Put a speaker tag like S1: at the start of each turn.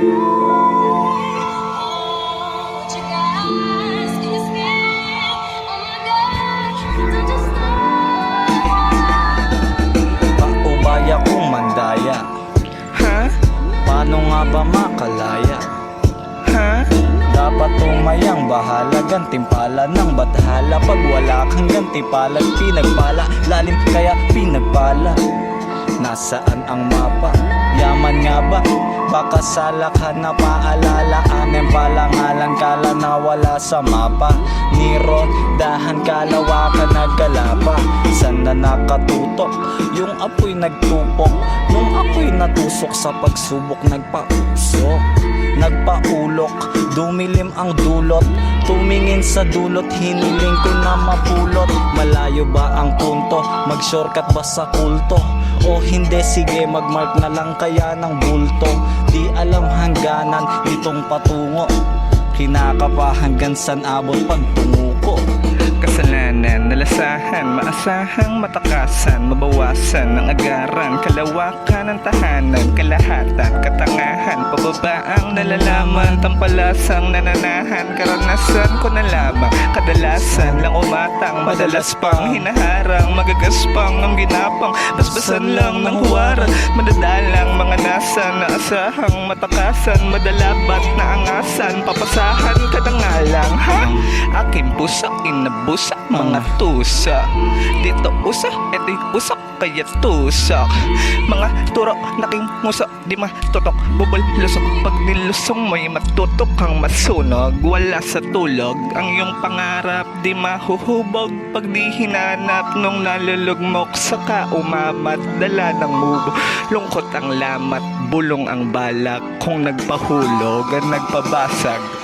S1: Paubaya kong mandaya,
S2: Ha?
S1: paano nga ba makalaya?
S2: Ha?
S1: Dapat tumayang bahala, gantimpala ng bathala. Pag wala kang gantipalag, pinagpala, lalim kaya pinagpala. Nasaan ang mapa? Yaman nga ba? Baka sala ka na paalala. Anem palangalan kala na wala sa mapa. Niron, dahan kalawa ka nagkalapa. San na nakatutok? Yung apoy nagtupok. Nung ako'y natusok sa pagsubok, nagpausok, nagpaulok, dumilim ang dulot. Tumingin sa dulot, hiniling ko na mapulot. Malayo ba ang punto? Mag-shortcut ba sa kulto? O hindi, sige magmark na lang kaya ng bulto. Di alam hangganan nitong patungo. Kinakapa hanggang san abot pagtungo ko.
S2: Kasalanan, nalasahan, maasahang matakasan, mabawasan ng agaran, kalawakan ng tahanan, kalahatan, katangahan, pababaang nalalaman, tampalasang nananahan, karanasan ko na lamang, kadalasan lang umatang, madalas pang hinaharang, magagaspang ang ginapang, basbasan lang ng huwaran, madadalang mga nasan, naasahang matakasan, madalabat na angasan, papasahan ka na nga lang, ha? Aking pusa, inabusak, mga tusa. Dito usa, eto'y usak, kaya tusak. Mga turo, naking musa, di matutok, bubol lusok. Pag nilusong mo'y matutok kang masunog. Wala sa tulog, ang iyong pangarap, di mahuhubog. Pag di hinanap, nung nalulugmok, saka umamat, dala ng mubo. Lungkot ang lamat, bulong ang balak, kung nagpahulog, ang nagpabasag.